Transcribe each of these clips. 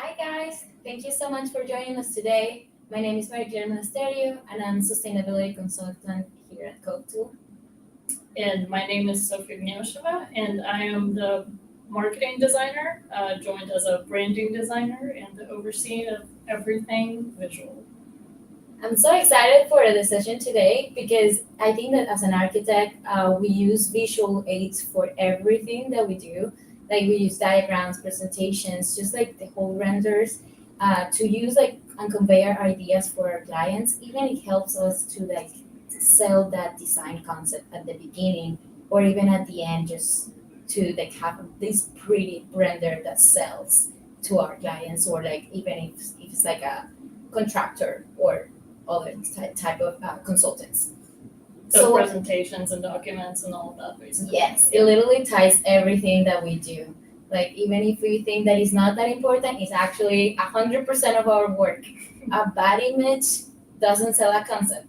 Hi guys, thank you so much for joining us today. My name is Maria Monasterio and I'm sustainability consultant here at cove.tool. And my name is Sofia Gniausheva, and I am the marketing designer, joined as a branding designer and the overseeing of everything visual. I'm so excited for the session today because I think that as an architect, we use visual aids for everything that we do. Like we use diagrams, presentations, just like the whole renders, to use like and convey our ideas for our clients. Even it helps us to like sell that design concept at the beginning or even at the end, just to like have this pretty render that sells to our clients, or like even if it's like a contractor or other type of consultants. So presentations and documents and all of that basically. Yes, it literally ties everything that we do. Like even if we think that it's not that important, it's actually 100% of our work. A bad image doesn't sell a concept.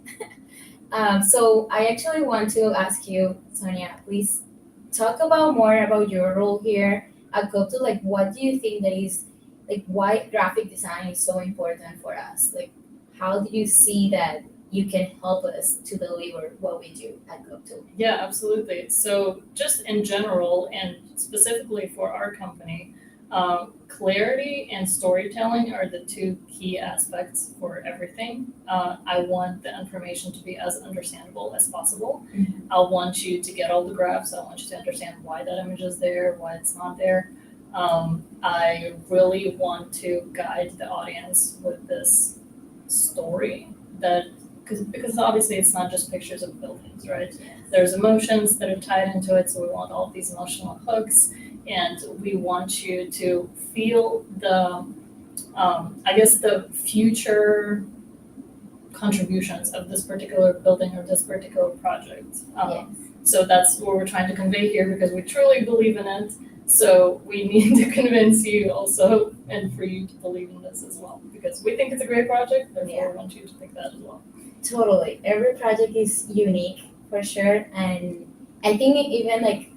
So I actually want to ask you, Sonia, please talk about more about your role here at cove.tool. Like, what do you think that is like why graphic design is so important for us? Like, how do you see that you can help us to deliver what we do at cove.tool? Yeah, absolutely. So just in general, and specifically for our company, clarity and storytelling are the two key aspects for everything. I want the information to be as understandable as possible. Mhm. I want you to get all the graphs. I want you to understand why that image is there, why it's not there. I really want to guide the audience with this story that because obviously it's not just pictures of buildings, right? There's emotions that are tied into it, so we want all of these emotional hooks, and we want you to feel the, I guess, the future contributions of this particular building or this particular project. Yes. So that's what we're trying to convey here because we truly believe in it. So we need to convince you also, and for you to believe in this as well, because we think it's a great project. Therefore, we want you to think that as well. Totally. Every project is unique for sure. And I think even like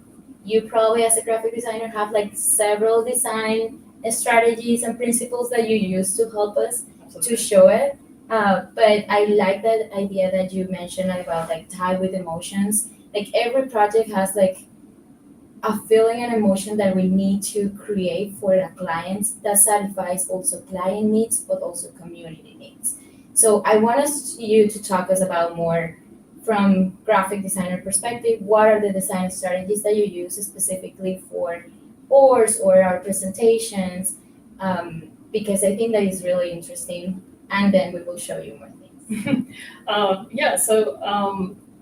you probably as a graphic designer have like several design strategies and principles that you use to help us to show it. But I like that idea that you mentioned about like tie with emotions. Like every project has like a feeling and emotion that we need to create for the clients that satisfies also client needs but also community needs. So I want you to talk us about more from graphic designer perspective. What are the design strategies that you use specifically for boards or our presentations? Because I think that is really interesting, and then we will show you more things.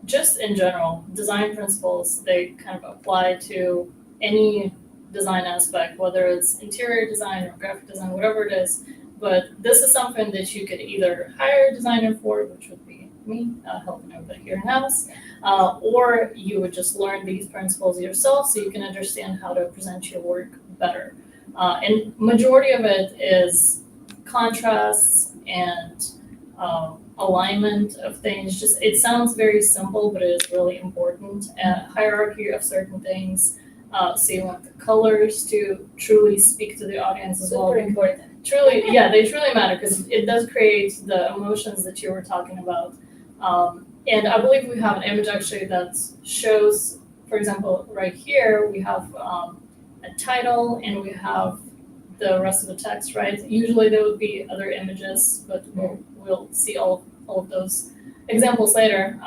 Just in general, design principles, they kind of apply to any design aspect, whether it's interior design or graphic design, whatever it is. But this is something that you could either hire a designer for, which would be me, helping everybody here in-house, or you would just learn these principles yourself so you can understand how to present your work better. And majority of it is contrasts and alignment of things. Just it sounds very simple, but it is really important. Hierarchy of certain things. So you want the colors to truly speak to the audience as well. Super important. Truly, yeah, they truly matter because it does create the emotions that you were talking about. And I believe we have an image actually that shows, for example, right here we have a title and we have the rest of the text, right? Usually there would be other images, but we'll see all of those examples later.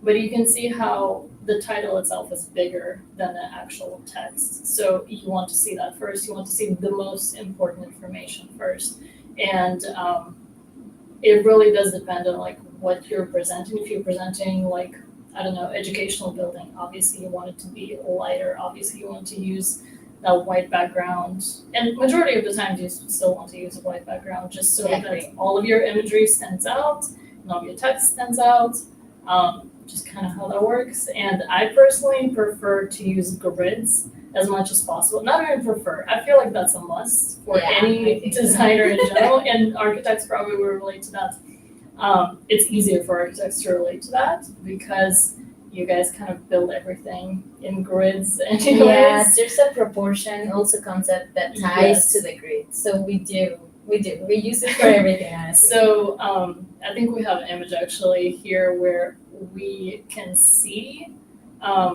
But you can see how the title itself is bigger than the actual text. So you want to see that first. You want to see the most important information first. And it really does depend on like what you're presenting. If you're presenting like, I don't know, educational building, obviously you want it to be lighter. Obviously you want to use that white background. And majority of the times you still want to use a white background just so that all of your imagery stands out and all of your text stands out. Just kind of how that works. And I personally prefer to use grids as much as possible. Not even prefer. I feel like that's a must for any designer in general, and architects probably will relate to that. It's easier for architects to relate to that because you guys kind of build everything in grids anyways. Yes, there's a proportion also concept that ties Yes. to the grid. So we use it for everything, honestly. So I think we have an image actually here where we can see, I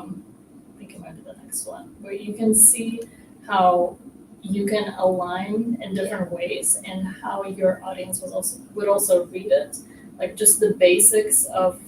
think it might be the next one, where you can see how you can align in different ways and how your audience would also read it. Like just the basics of,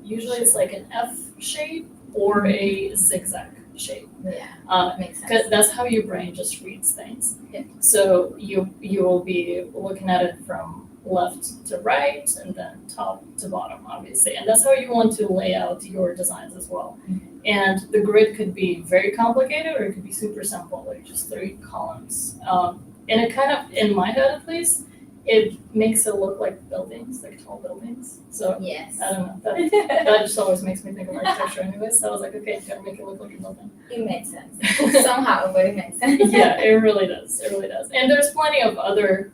usually it's like an F shape or a zigzag shape. Yeah, makes sense. Because that's how your brain just reads things. Yeah. So you will be looking at it from left to right and then top to bottom, obviously. And that's how you want to lay out your designs as well. Mm-hmm. And the grid could be very complicated or it could be super simple, like just 3 columns. And it kind of, in my head at least, it makes it look like buildings, like tall buildings. So Yes. I don't know. That just always makes me think of architecture anyway. So I was like, okay, gotta make it look like a building. It makes sense. Somehow, but it makes sense. Yeah, it really does. It really does. And there's plenty of other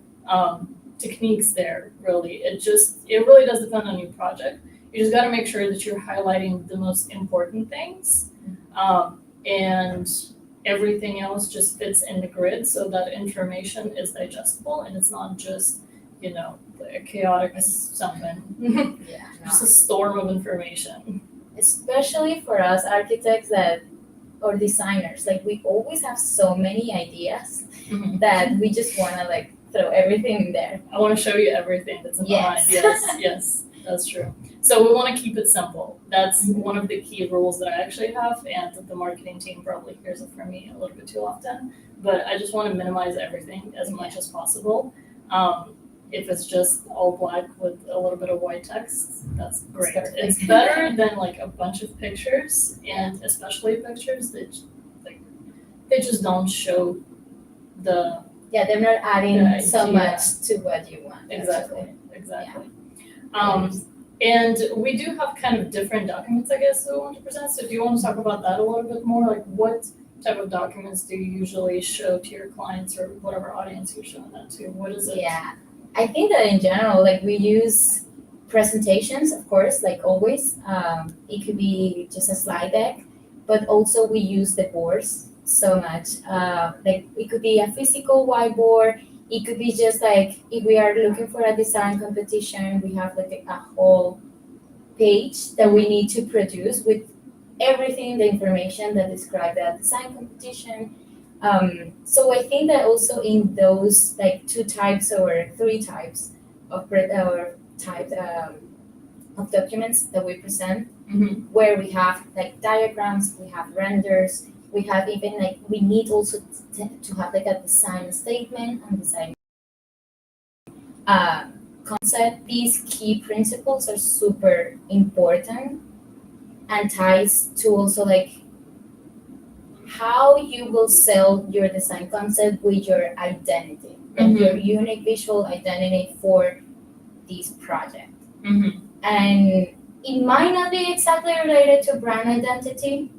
techniques there, really. It really does depend on your project. You just got to make sure that you're highlighting the most important things, and everything else just fits in the grid so that information is digestible and it's not just, a chaotic something. Yeah, Just a storm of information. Especially for us architects or designers, like we always have so many ideas Mhm. that we just want to like throw everything in there. I want to show you everything that's in my mind. Yes. Yes, that's true. So we want to keep it simple. That's one of the key rules that I actually have, and the marketing team probably hears it from me a little bit too often. But I just want to minimize everything as much as possible. If it's just all black with a little bit of white text, that's great. It's better than like a bunch of pictures, and especially pictures that they just don't show the Yeah, they're not adding The so idea. much to what you want. Exactly. And we do have kind of different documents, I guess, that we want to present. So do you want to talk about that a little bit more? Like what type of documents do you usually show to your clients or whatever audience you're showing that to? What is it? Yeah, I think that in general, like we use presentations, of course, like always. It could be just a slide deck, but also we use the boards so much. Like it could be a physical whiteboard. It could be just like if we are looking for a design competition, we have like a whole page that we need to produce with everything, the information that describe that design competition. So I think that also in those like 2 types or 3 types of of documents that we present, where we have like diagrams, we have renders, we have even like we need also to have like a design statement and design concept. These key principles are super important and ties to also like how you will sell your design concept with your identity and your unique visual identity for this project. And it might not be exactly related to brand identity,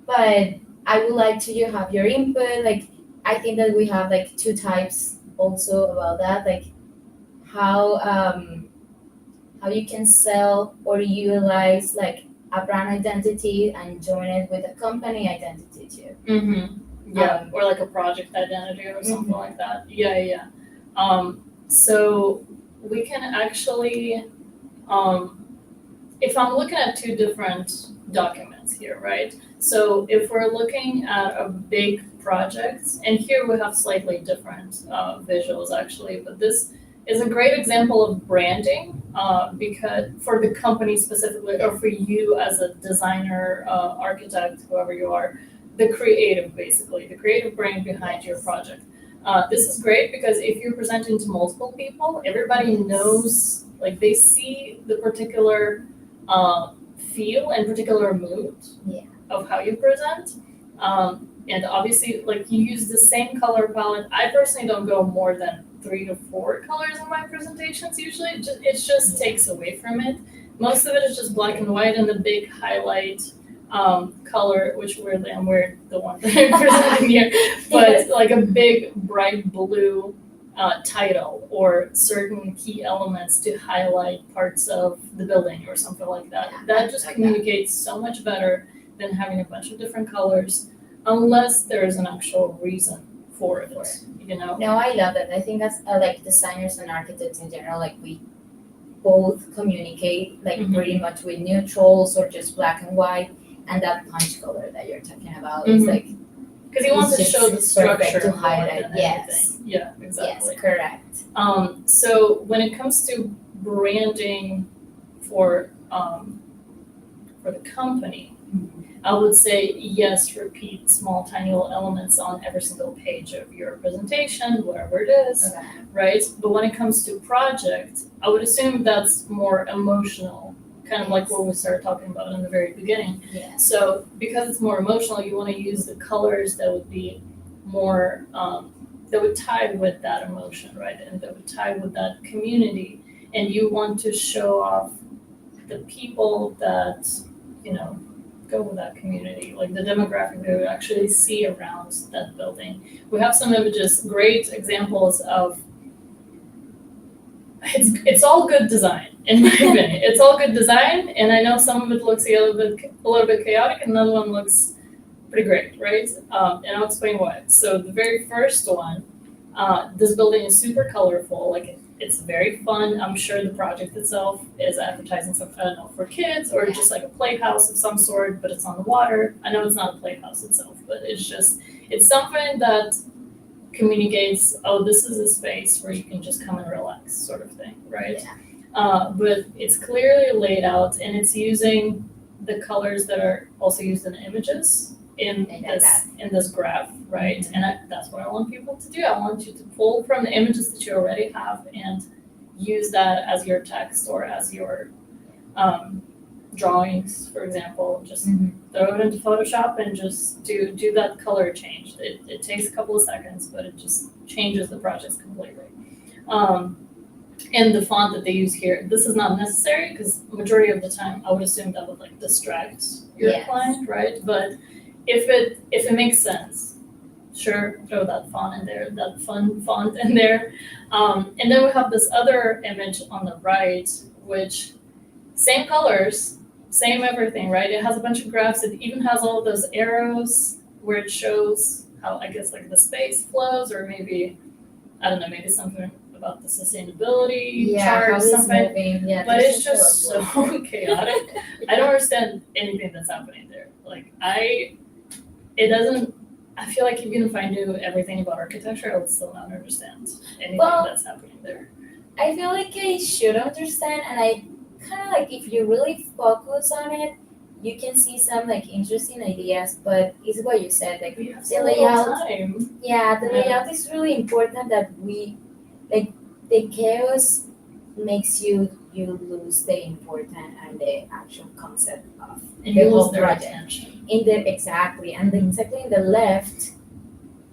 but I would like to you have your input. Like I think that we have like 2 types also about that, like how you can sell or utilize like a brand identity and join it with a company identity too. Yeah, or like a project identity or something like that. Yeah. So we can actually, if I'm looking at 2 different documents here, right? So if we're looking at a big project, and here we have slightly different visuals actually, but this is a great example of branding because for the company specifically, or for you as a designer, architect, whoever you are, the creative brain behind your project. This is great because if you're presenting to multiple people, everybody knows, like they see the particular feel and particular mood of how you present. And obviously, like you use the same color palette. I personally don't go more than 3 to 4 colors in my presentations usually. It just takes away from it. Most of it is just black and white and the big highlight color, which we're the one that I'm presenting here, but like a big bright blue title or certain key elements to highlight parts of the building or something like that. Yeah, That just like communicates so much better than having a bunch of different colors, unless there's an actual reason for it, you know? No, I love it. I think as like designers and architects in general, like we both communicate like Mhm. pretty much with neutrals or just black and white, and that punch color that you're talking about is Mhm. like Because you want it's to show the just perfect structure to more highlight. than Yes. anything. Yeah, exactly. Yes, correct. So when it comes to branding for the company, I would say yes, repeat small tiny little elements on every single page of your presentation, whatever it is, Okay. right? But when it comes to project, I would assume that's more emotional, kind of like what we started talking about in the very beginning. Yes. So because it's more emotional, you want to use the colors that would be more that would tie with that emotion, right? And that would tie with that community. And you want to show off the people that, you know, go with that community, like the demographic they would actually see around that building. We have some images, great examples of it's all good design, in my opinion. It's all good design, and I know some of it looks a little bit chaotic, and another one looks pretty great, right? And I'll explain why. So the very first one, this building is super colorful. Like it's very fun. I'm sure the project itself is advertising something, I don't know, for kids or just like a playhouse of some sort, but it's on the water. I know it's not a playhouse itself, but it's something that communicates, oh, this is a space where you can just come and relax, sort of thing, right? Yeah. But it's clearly laid out, and it's using the colors that are also used in the images in this graph, right? Mhm. And that's what I want people to do. I want you to pull from the images that you already have and use that as your text or as your drawings, for example. Just throw it into Photoshop and just do that color change. It takes a couple of seconds, but it just changes the project completely. And the font that they use here, this is not necessary because majority of the time I would assume that would like distract your client, right? But if it makes sense, sure, throw that font in there, that fun font in there. And then we have this other image on the right, which same colors, same everything, right? It has a bunch of graphs. It even has all of those arrows where it shows how, I guess, like the space flows, or maybe, I don't know, maybe something about the sustainability chart or something. Yeah, but it's just so chaotic. I don't understand anything that's happening there. Like I feel like even if I knew everything about architecture, I would still not understand anything that's happening there. I feel like I should understand, and I kind of like if you really focus on it, you can see some like interesting ideas. But it's what you said, like We have the so layout. little time. Yeah, the layout is really important. That we like the chaos makes you lose the important and the actual concept of And the you whole lose their project. attention. Exactly, and exactly in the left,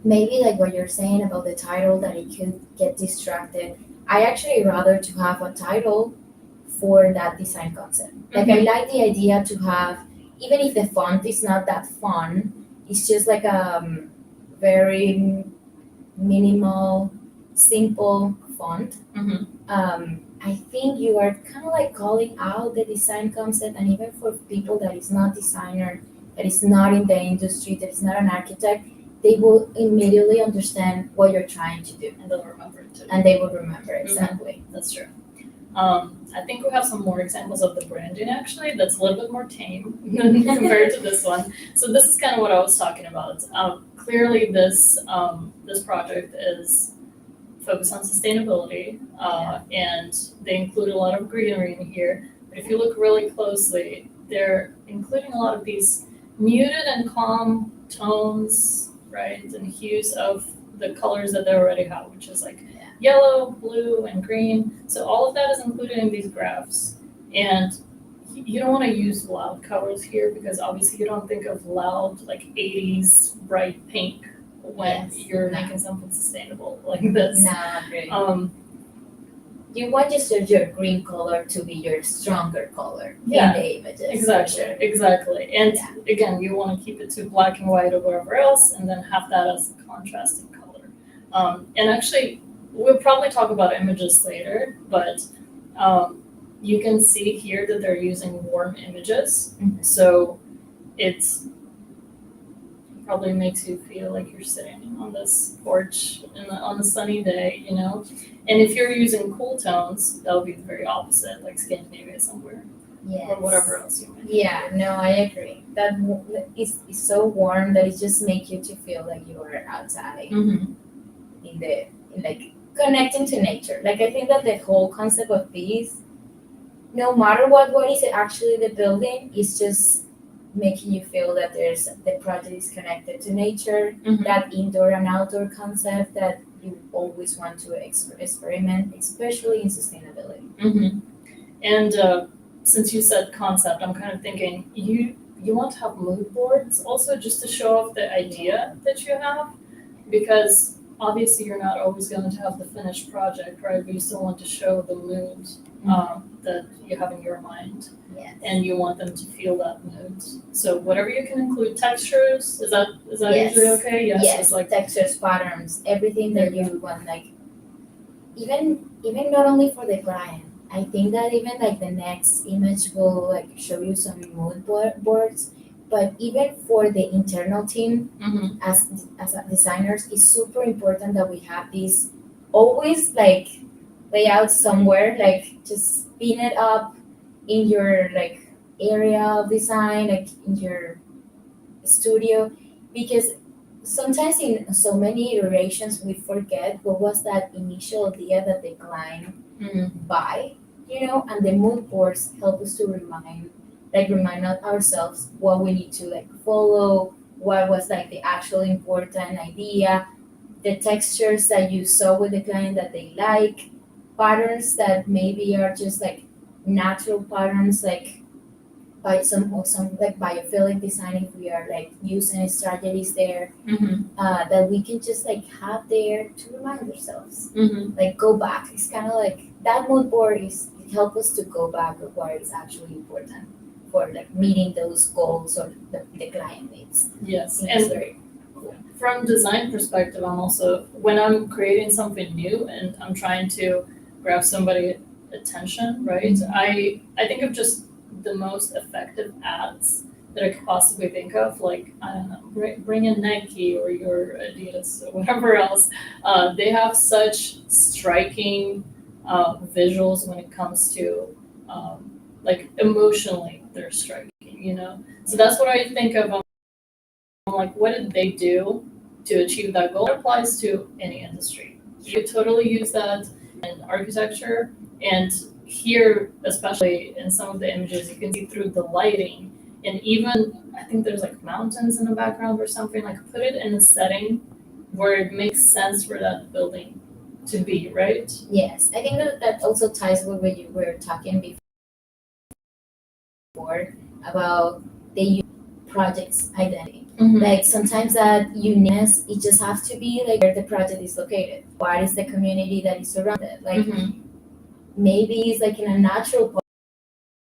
maybe like what you're saying about the title, that it could get distracted. I actually rather to have a title for that design concept. Like I like the idea to have, even if the font is not that fun, it's just like a very minimal, simple font. I think you are kind of like calling out the design concept, and even for people that is not designer, that is not in the industry, that is not an architect, they will immediately understand what you're trying to do. And they'll remember it too. And they will remember, exactly. That's true. I think we have some more examples of the branding actually that's a little bit more tame compared to this one. So this is kind of what I was talking about. Clearly this project is focused on sustainability and they include a lot of greenery in here. But if you look really closely, they're including a lot of these muted and calm tones, right, and hues of the colors that they already have, which is like yellow, blue, and green. So all of that is included in these graphs. And you don't want to use loud colors here because obviously you don't think of loud, like 80s bright pink when you're making something sustainable like this. Not really. You want just your green color to be your stronger color in the images. Exactly. And again, you want to keep it to black and white or whatever else, and then have that as a contrasting color. And actually, we'll probably talk about images later, but you can see here that they're using warm images. Mhm. So it's probably makes you feel like you're sitting on this porch on a sunny day, you know? And if you're using cool tones, that would be the very opposite, like Scandinavia somewhere, Yes. or whatever else you might Yeah, no, I agree. That is so warm that it just makes you to feel like you are outside Mm-hmm. in like connecting to nature. Like I think that the whole concept of peace, no matter what is it actually the building, is just making you feel that there's the project is connected to nature, Mhm. that indoor and outdoor concept that you always want to experiment, especially in sustainability. Mm-hmm. And since you said concept, I'm kind of thinking you want to have mood boards also just to show off the idea that you have, because obviously you're not always going to have the finished project, right? But you still want to show the mood that you have in your mind, Yes. and you want them to feel that mood. So whatever you can include, textures, is that Yes. usually okay? Yes, It's like textures, patterns, everything that There you want, like even not only for the client. I think that even like the next image will like show you some mood boards, but even for the internal team mhm. as a designers, it's super important that we have these always like layout somewhere, like just pin it up in your like area of design, like in your studio, because sometimes in so many iterations we forget what was that initial idea that the client buy, and the mood boards help us to remind ourselves what we need to like follow, what was like the actual important idea, the textures that you saw with the client that they like, patterns that maybe are just like natural patterns, like by some like biophilic design, if we are like using strategies there, Mm-hmm. that we can just like have there to remind ourselves, Mm-hmm. like go back. It's kind of like that mood board is it help us to go back of what is actually important for like meeting those goals or the client needs. Yes, It's and very from design perspective, I'm also when I'm creating something new and I'm trying to grab somebody attention, right? I think of just the most effective ads that I could possibly think of, like I don't know, bring in Nike or your Adidas or whatever else. They have such striking visuals when it comes to like emotionally they're striking, you know. So that's what I think of. Like, what did they do to achieve that goal? It applies to any industry. You could totally use that in architecture, and here, especially in some of the images, you can see through the lighting, and even I think there's like mountains in the background or something. Like, put it in a setting where it makes sense for that building to be, right? Yes, I think that also ties with what you were talking before about the project's identity. Like sometimes that uniqueness, it just has to be like where the project is located. What is the community that is surrounded? Like maybe it's like in a natural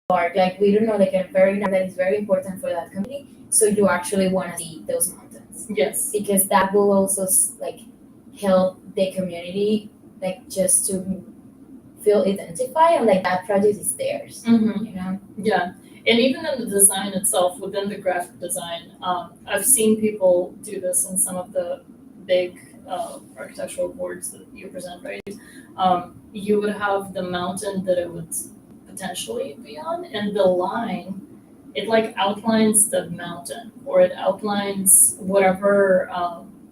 park, like we don't know, like a very that is very important for that community. So you actually want to see those mountains. Yes. Because that will also like help the community like just to feel identified and like that project is theirs. Yeah, and even in the design itself, within the graphic design, I've seen people do this in some of the big architectural boards that you present, right? You would have the mountain that it would potentially be on, and the line, it like outlines the mountain, or it outlines whatever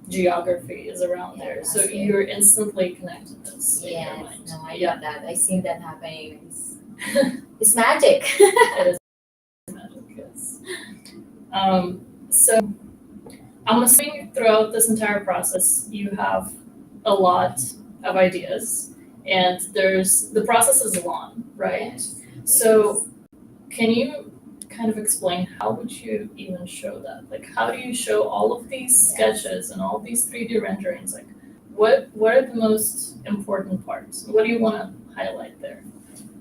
geography is around there. So you're instantly connected to this in your mind. No, I get that. I've seen that happening. It's magic. It is magic, yes. So I'm assuming throughout this entire process, you have a lot of ideas, and the process is long, right? Yes. So can you kind of explain how would you even show that? Like, how do you show all of these sketches and all of these 3D renderings? Like, what are the most important parts? What do you want to highlight there?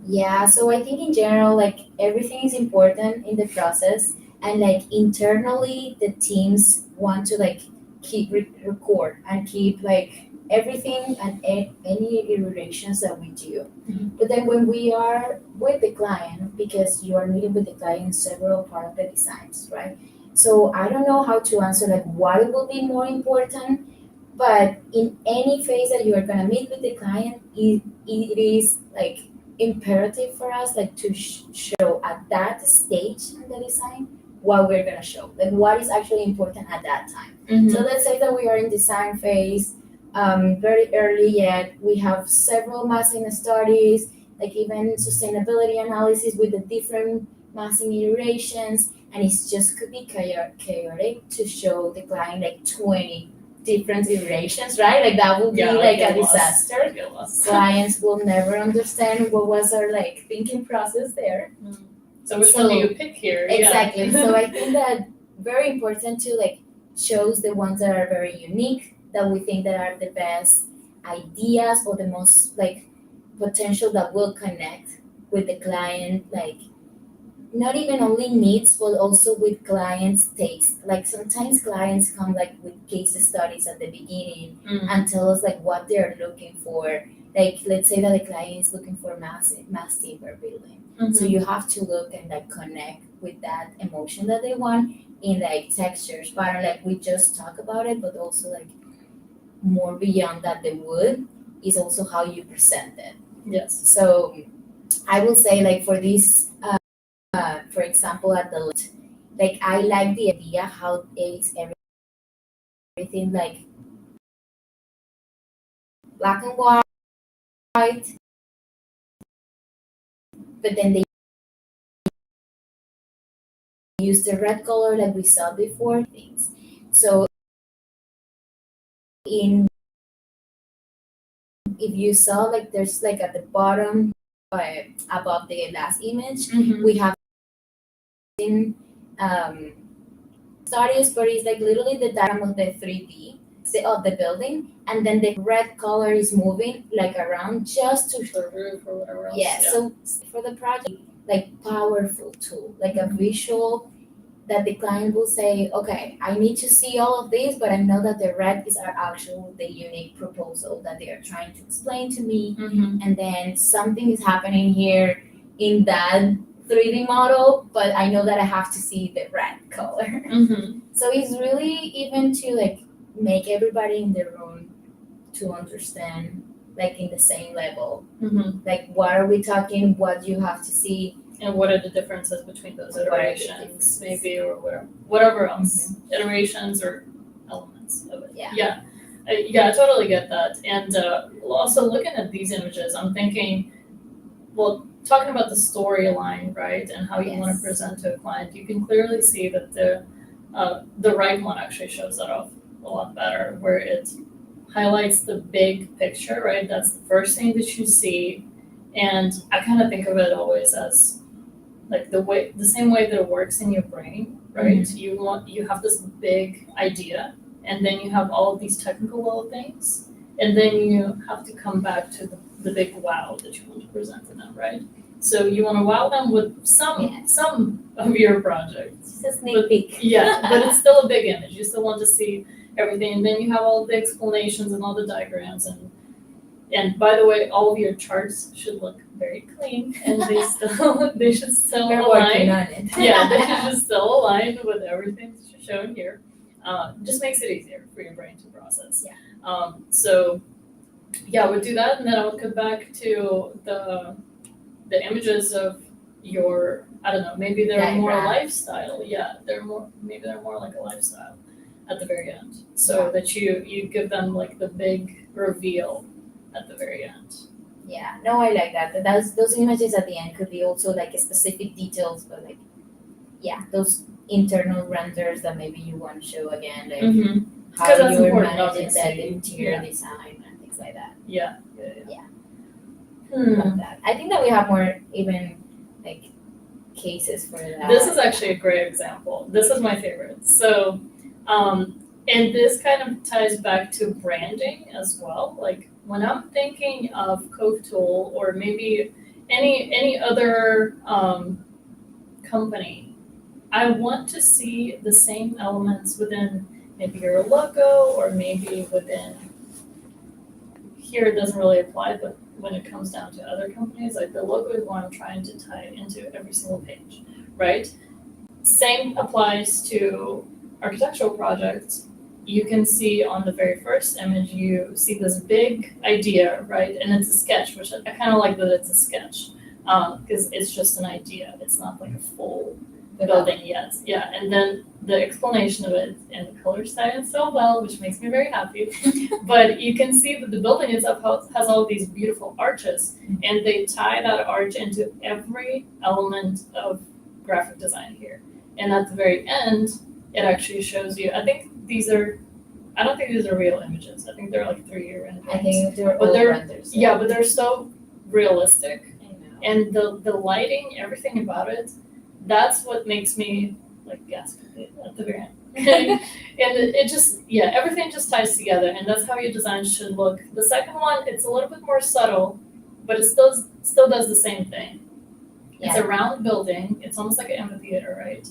Yeah, so I think in general, like everything is important in the process, and like internally, the teams want to like keep record and keep like everything and any iterations that we do. Mhm. But then when we are with the client, because you are meeting with the client in several part of the designs, right? So I don't know how to answer like what will be more important, but in any phase that you are gonna meet with the client, it is like imperative for us like to show at that stage in the design what we're gonna show, like what is actually important at that time. So let's say that we are in design phase, very early yet. We have several massing studies, like even sustainability analysis with the different massing iterations, and it's just could be chaotic to show the client like 20 different iterations, right? Like that would be Yeah, like get a lost. disaster. Get lost. Clients will never understand what was our like thinking process there. So which one do you pick here? Exactly. Yeah. So I think that very important to like shows the ones that are very unique, that we think that are the best ideas or the most like potential that will connect with the client, like not even only needs but also with clients taste. Like sometimes clients come like with case studies at the beginning and tell us like what they're looking for. Like let's say that the client is looking for mass timber building, so you have to look and like connect with that emotion that they want in like textures pattern, like we just talk about it, but also like more beyond that, the wood is also how you present it. Yes. So I will say like for this for example at the left, like I like the idea how it's everything like black and white, but then they use the red color like we saw before things. So in if you saw like there's like at the bottom above the last image, we have in um studies, but it's like literally the diagram of the 3D of the building, and then the red color is moving like around just to The roof or whatever else. yeah. So for the project, like powerful tool, like a visual that the client will say, okay, I need to see all of this, but I know that the red is actually the unique proposal that they are trying to explain to me. And then something is happening here in that 3D model, but I know that I have to see the red color. So it's really even to like make everybody in the room to understand like in the same level. Like what are we talking, what you have to see, and what are the differences between those What are the iterations, differences? maybe, or whatever else, iterations or elements of it. Yeah. I totally get that. And also looking at these images, I'm thinking, well, talking about the storyline, right, and how you want to Yes. present to a client, you can clearly see that the right one actually shows that off a lot better, where it highlights the big picture, right? That's the first thing that you see, and I kind of think of it always as like the same way that it works in your brain, right? You have this big idea, and then you have all of these technical little things, and then you have to come back to the big wow that you want to present to them, right? So you want to wow them with some of your project. It's a sneak peek. Yeah, but it's still a big image. You still want to see everything, and then you have all the explanations and all the diagrams, and by the way, all of your charts should look very clean, and they should still We're align. working on it. Yeah, they should just still align with everything that's shown here. Just makes it easier for your brain to process. Yeah. So yeah, we'll do that, and then I would come back to the images of your, I don't know, maybe they're more Diagram. lifestyle. Yeah, they're more like a lifestyle at the very end, so that you give them like the big reveal at the very end. Yeah, no, I like that. Those images at the end could be also like specific details, but like, yeah, those internal renders that maybe you want to show again, like 'Cause how that's you're important, managing obviously. the interior design and things like that. Yeah. Love that. I think that we have more even like cases for that. This is actually a great example. This is my favorite. So, and this kind of ties back to branding as well. Like when I'm thinking of cove.tool or maybe any other company, I want to see the same elements within maybe your logo or maybe within here it doesn't really apply, but when it comes down to other companies, like the logo is what I'm trying to tie into every single page, right? Same applies to architectural projects. You can see on the very first image, you see this big idea, right? And it's a sketch, which I kind of like that it's a sketch, because it's just an idea. It's not like a full building yet. Yeah, and then the explanation of it and the color style so well, which makes me very happy. But you can see that the building itself has all these beautiful arches, and they tie that arch into every element of graphic design here. And at the very end, it actually shows you, I don't think these are real images. I think they're like 3D renderings. I think they're renders. Yeah, but they're so realistic. I know. And the lighting, everything about it, that's what makes me like gasp at the very end. And it just, yeah, everything just ties together, and that's how your design should look. The second one, it's a little bit more subtle, but it still does the same thing. It's a round building. It's almost like an amphitheater, right?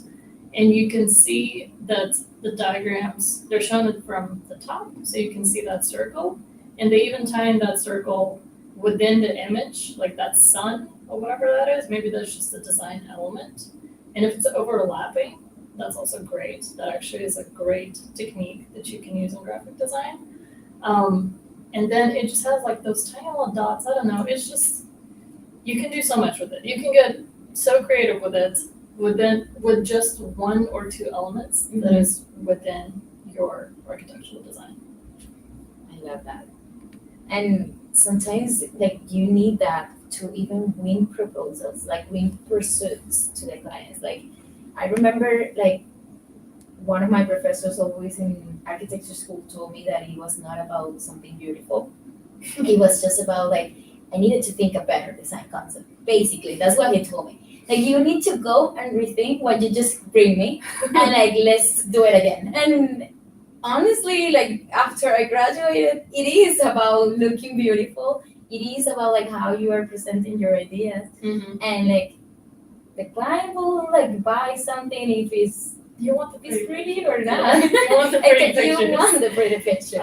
And you can see that the diagrams, they're shown it from the top, so you can see that circle. And they even tie in that circle within the image, like that sun or whatever that is. Maybe that's just a design element. And if it's overlapping, that's also great. That actually is a great technique that you can use in graphic design. And then it just has like those tiny little dots. I don't know. It's just, you can do so much with it. You can get so creative with it with just one or two elements that is within your architectural design. I love that. And sometimes like you need that to even win proposals, like win pursuits to the clients. Like I remember like one of my professors always in architecture school told me that it was not about something beautiful. It was just about like I needed to think a better design concept. Basically, that's what he told me. Like you need to go and rethink what you just bring me and like let's do it again. And honestly, like after I graduated, it is about looking beautiful. It is about like how you are presenting your ideas. And like the client will like buy something if it's You want the it's pretty pretty or not. You want the pretty pictures. You want the pretty pictures.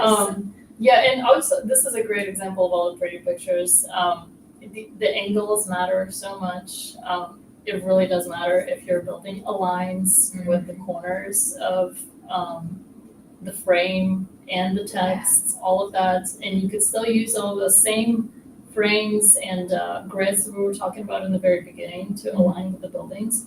Yeah, and also this is a great example of all the pretty pictures. The angles matter so much. It really does matter if your building aligns with the corners of the frame and the text, all of that, and you could still use all the same frames and grids that we were talking about in the very beginning to align with the buildings.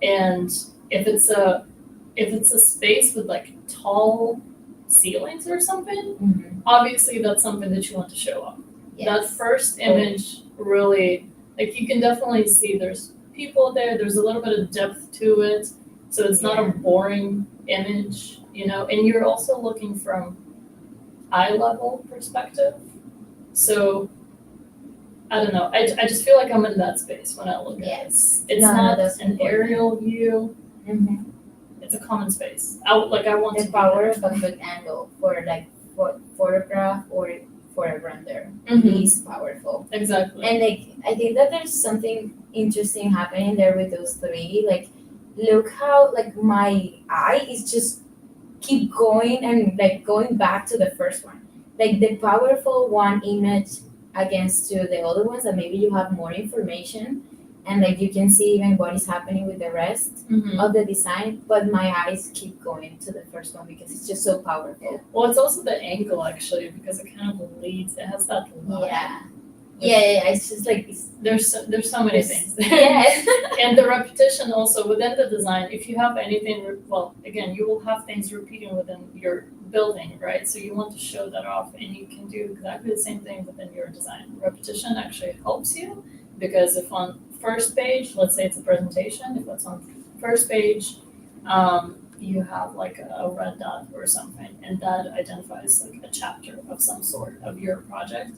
And if it's a space with like tall ceilings or something, obviously that's something that you want to show off. That first image really, like you can definitely see there's people there, there's a little bit of depth to it, so it's not a boring image, you know, and you're also looking from eye level perspective. So I don't know, I just feel like I'm in that space when I look at it. It's not an aerial view. It's a common space. I want the to power of a good angle for like photograph or for a render is powerful. Exactly. And like I think that there's something interesting happening there with those three. Like look how like my eye is just keep going and like going back to the first one. Like the powerful one image against to the other ones that maybe you have more information and like you can see even what is happening with the rest of the design, but my eyes keep going to the first one because it's just so powerful. Well, it's also the angle actually, because it kind of leads, it has that line. It's just like there's so many things. Yes. And the repetition also within the design, if you have anything, well, again, you will have things repeating within your building, right? So you want to show that off, and you can do exactly the same thing within your design. Repetition actually helps you, because if on first page, let's say it's a presentation, if it's on first page, you have like a red dot or something, and that identifies like a chapter of some sort of your project.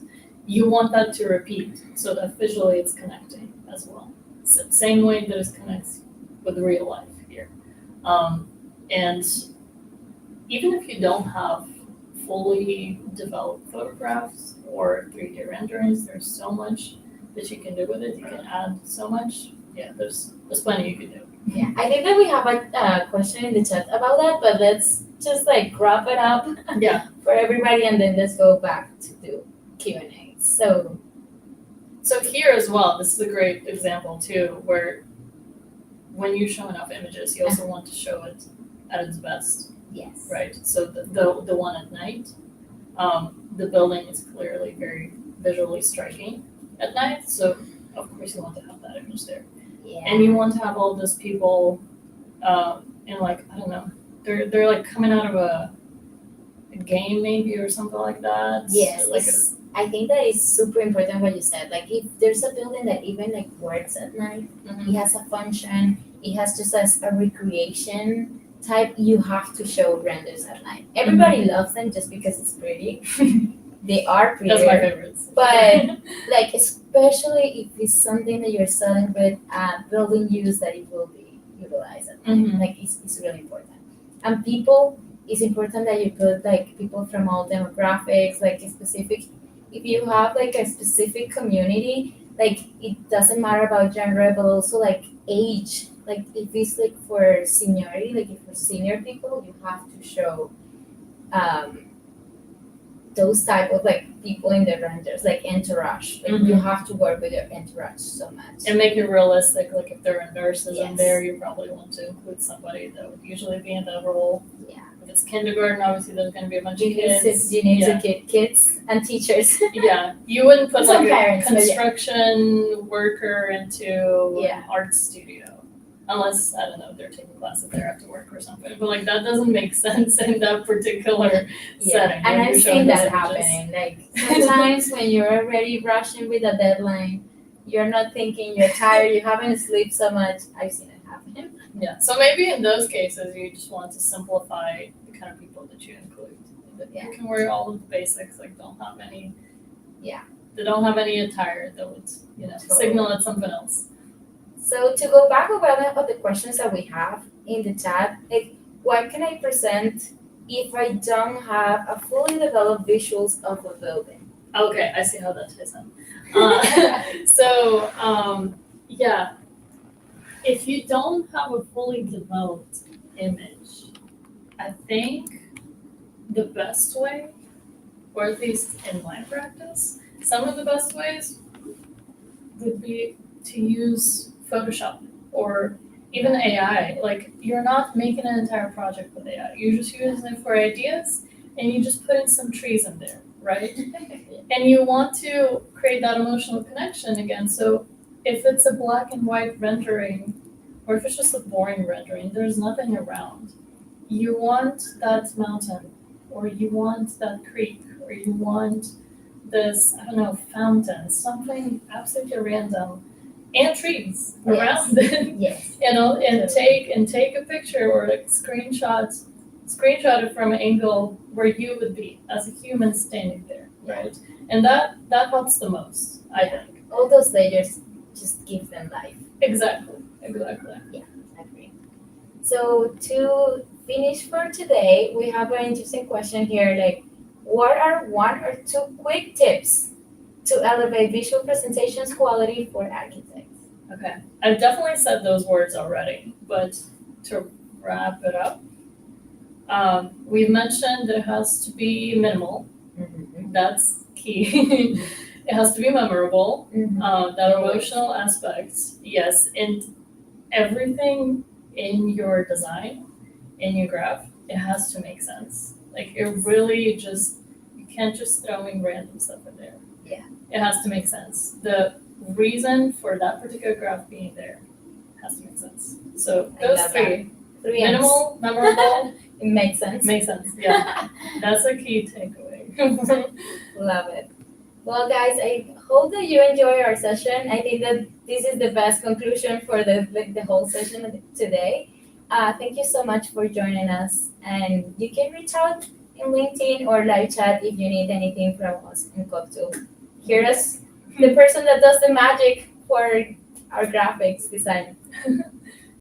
You want that to repeat so that visually it's connecting as well. So same way that it connects with real life here. And even if you don't have fully developed photographs or 3D renderings, there's so much that you can do with it. You can add so much. Yeah, there's plenty you can do. Yeah, I think that we have a question in the chat about that, but let's just like wrap it up Yeah. for for everybody, and then let's go back to do Q&A. So here as well, this is a great example too, where when you show enough images, you also want to show it at its best, yes, right? So the one at night, the building is clearly very visually striking at night, so of course you want to have that image there. yeah, And you want to have all those people, in like, I don't know, they're like coming out of a game maybe or something like that. yes. Like I think that is super important what you said. Like if there's a building that even like works at night, it has a function, it has just as a recreation type, you have to show renders at night. Everybody loves them just because it's pretty. They are pretty. That's my favorites. But like especially if it's something that you're selling with building use that it will be utilized at night. Like it's really important. And people, it's important that you put like people from all demographics, like a specific, if you have like a specific community, like it doesn't matter about gender, but also like age. Like if it's like for seniority, like if for senior people, you have to show those type of like people in the renders, like entourage. Like you have to work with your entourage so much. And make it realistic, like if there are nurses in Yes. there, you probably want to include somebody that would usually be in that role. Yeah. If it's kindergarten, obviously there's gonna be a bunch of kids. You need Yeah. to get kids and teachers. Yeah, you wouldn't put Some like parents, a but yeah. construction worker into Yeah. an art studio. Unless, I don't know, they're taking classes there after work or something, but like that doesn't make sense in that particular setting. And when I've you're seen showing that those images. happening. Like sometimes when you're already rushing with a deadline, you're not thinking, you're tired, you haven't slept so much. I've seen it happen. Yeah, so maybe in those cases, you just want to simplify the kind of people that you include. That Yeah. You can wear all of the basics, like don't have any. Yeah. They don't have any attire that would, Totally. signal at something else. So to go back over one of the questions that we have in the chat, like what can I present if I don't have a fully developed visuals of a building? Okay, I see how that ties in. Yeah, if you don't have a fully developed image, I think the best way, or at least in my practice, some of the best ways would be to use Photoshop or even AI. Like you're not making an entire project with AI. You're just using it for ideas and you just put in some trees in there, right? And you want to create that emotional connection again. So if it's a black and white rendering, or if it's just a boring rendering, there's nothing around. You want that mountain, or you want that creek, or you want this, I don't know, fountain, something absolutely random, and trees around it. Yes. And take a picture or like screenshot it from an angle where you would be as a human standing there, right? And that helps the most, I think. All those layers just give them life. Exactly. Yeah, I agree. So to finish for today, we have an interesting question here, like what are 1 or 2 quick tips to elevate visual presentations quality for architects? Okay, I've definitely said those words already, but to wrap it up, we've mentioned that it has to be minimal. That's key. It has to be memorable. That emotional aspect, yes, and everything in your design, in your graph, it has to make sense. Like it really you can't just throw in random stuff in there. Yeah. It has to make sense. The reason for that particular graph being there has to make sense. So I those love three, M's. minimal, memorable, It makes sense. makes sense. Yeah, that's a key takeaway. Love it. Well, guys, I hope that you enjoy our session. I think that this is the best conclusion for the whole session today. Thank you so much for joining us. And you can reach out in LinkedIn or live chat if you need anything from us in cove.tool. Hear us, the person that does the magic for our graphics design.